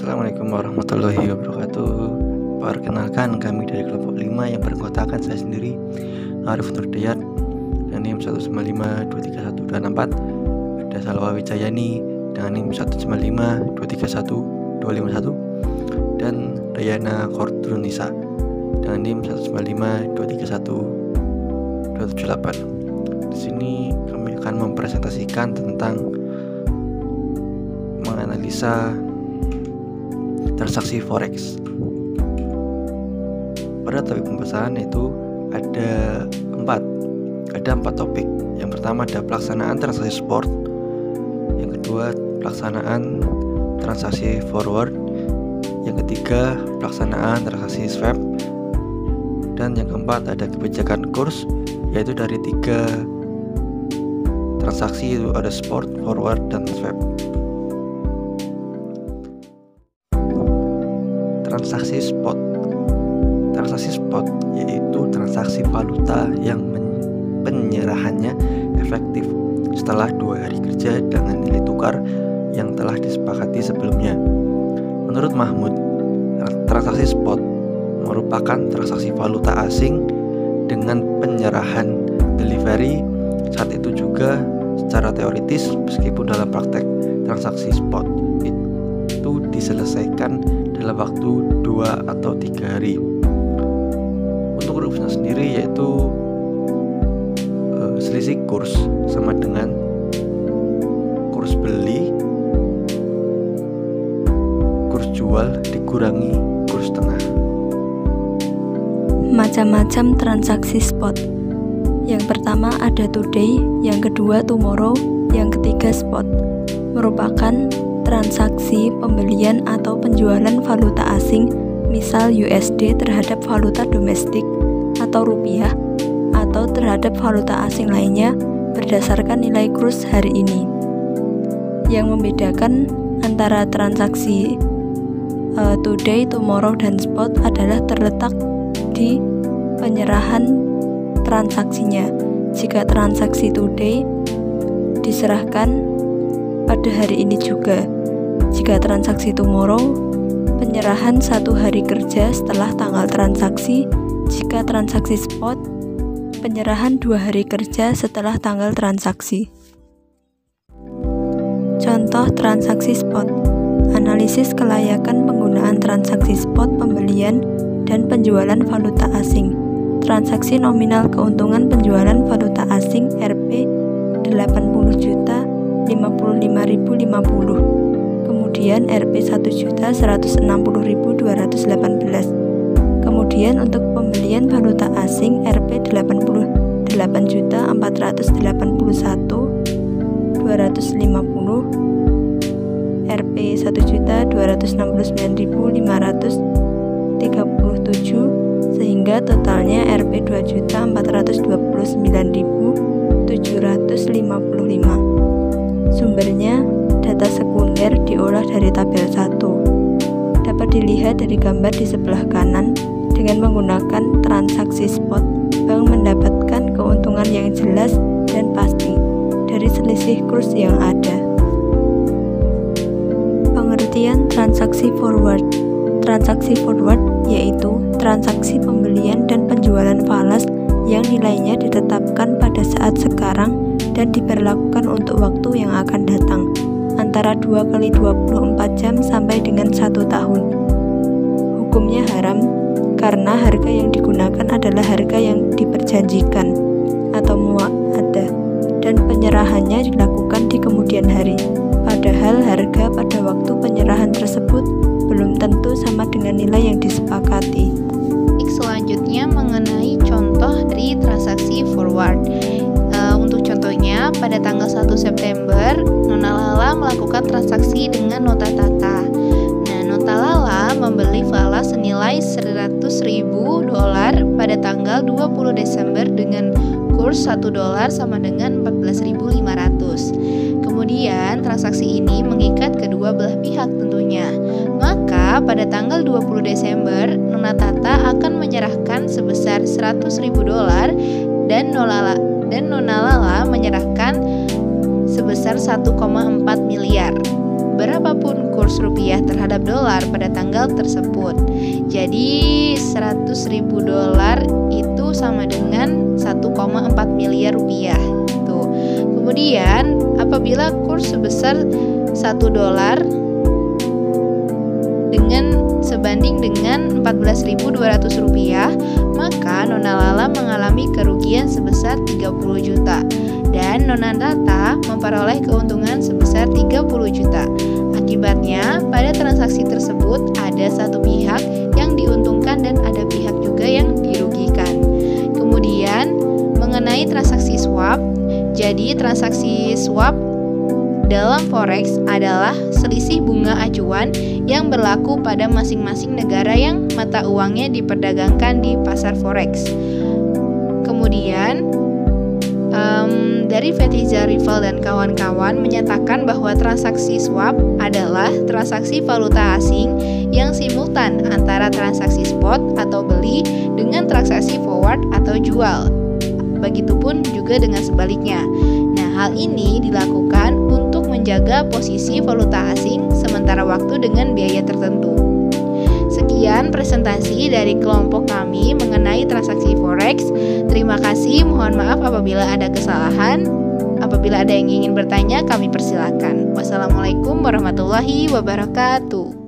Assalamualaikum warahmatullahi wabarakatuh. Perkenalkan, kami dari kelompok 5 yang beranggotakan saya sendiri, Arif Nurdayat, dengan NIM 195231264. Ada Salwa Wijayani dengan NIM 195231251, dan Dayana Khordrunisa dengan NIM 195231278. Di sini kami akan mempresentasikan tentang menganalisa transaksi forex. Pada topik pembahasan itu ada empat topik. Yang pertama ada pelaksanaan transaksi spot, yang kedua pelaksanaan transaksi forward, yang ketiga pelaksanaan transaksi swap, dan yang keempat ada kebijakan kurs, yaitu dari 3 transaksi, itu ada spot, forward, dan swap. Transaksi spot yaitu transaksi valuta yang penyerahannya efektif setelah 2 hari kerja dengan nilai tukar yang telah disepakati sebelumnya. Menurut Mahmud, transaksi spot merupakan transaksi valuta asing dengan penyerahan delivery saat itu juga. Secara teoritis, meskipun dalam praktek transaksi spot itu diselesaikan dalam waktu 2 atau 3 hari. Untuk rumusnya sendiri yaitu selisih kurs sama dengan kurs beli, kurs jual dikurangi kurs tengah. Macam-macam transaksi spot. Yang pertama ada today, yang kedua tomorrow, yang ketiga spot. Merupakan transaksi pembelian atau penjualan valuta asing, misal USD terhadap valuta domestik atau rupiah, atau terhadap valuta asing lainnya berdasarkan nilai kurs hari ini. Yang membedakan antara transaksi today, tomorrow, dan spot adalah terletak di penyerahan transaksinya. Jika transaksi today diserahkan pada hari ini juga. Jika transaksi tomorrow, penyerahan 1 hari kerja setelah tanggal transaksi. Jika transaksi spot, penyerahan 2 hari kerja setelah tanggal transaksi. Contoh transaksi spot. Analisis kelayakan penggunaan transaksi spot pembelian dan penjualan valuta asing. Transaksi nominal keuntungan penjualan valuta asing Rp 80.055.050, kemudian Rp 1.160.218. Kemudian untuk pembelian valuta asing Rp 88.281.250, Rp 1.269.537, sehingga totalnya Rp 2.429.755. Sumbernya data sekunder diolah dari tabel 1. Dapat dilihat dari gambar di sebelah kanan. Dengan menggunakan transaksi spot, bank mendapatkan keuntungan yang jelas dan pasti dari selisih kurs yang ada. Pengertian transaksi forward. Transaksi forward yaitu transaksi pembelian dan penjualan falas yang nilainya ditetapkan pada saat sekarang dan diberlakukan untuk waktu yang akan datang, antara 2 kali 24 jam sampai dengan 1 tahun. Hukumnya haram karena harga yang digunakan adalah harga yang diperjanjikan atau mu'adah, dan penyerahannya dilakukan di kemudian hari, padahal harga pada waktu penyerahan tersebut belum tentu sama dengan nilai yang disepakati. Selanjutnya mengenai contoh dari transaksi forward. Untuk contohnya, pada tanggal 1 September, Nona Lala melakukan transaksi dengan Nota Tata. Nota Lala membeli falas senilai $100.000 pada tanggal 20 Desember dengan kurs $1 sama dengan 14.500. Kemudian transaksi ini mengikat kedua belah pihak tentunya. Maka pada tanggal 20 Desember, Nona Tata akan menyerahkan sebesar $100.000 dan Nona Lala menyerahkan sebesar 1,4 miliar. berapapun kurs rupiah terhadap dolar pada tanggal tersebut. Jadi 100.000 dolar itu sama dengan 1,4 miliar rupiah. Tuh. Kemudian apabila kurs sebesar 1 dolar sebanding dengan 14.200 rupiah, maka Nona Lala mengalami kerugian sebesar 30 juta dan Nona Tata memperoleh keuntungan sebesar 30 juta. Akibatnya, pada transaksi tersebut ada satu pihak yang diuntungkan dan ada pihak juga yang dirugikan. Kemudian, mengenai transaksi swap, jadi transaksi swap dalam forex adalah selisih bunga acuan yang berlaku pada masing-masing negara yang mata uangnya diperdagangkan di pasar forex. Kemudian dari Fetiza Rival dan kawan-kawan menyatakan bahwa transaksi swap adalah transaksi valuta asing yang simultan antara transaksi spot atau beli dengan transaksi forward atau jual. Begitupun juga dengan sebaliknya. Nah, hal ini dilakukan untuk menjaga posisi valuta asing sementara waktu dengan biaya tertentu. Sekian presentasi dari kelompok kami mengenai transaksi forex. Terima kasih, mohon maaf apabila ada kesalahan. Apabila ada yang ingin bertanya, kami persilakan. Wassalamualaikum warahmatullahi wabarakatuh.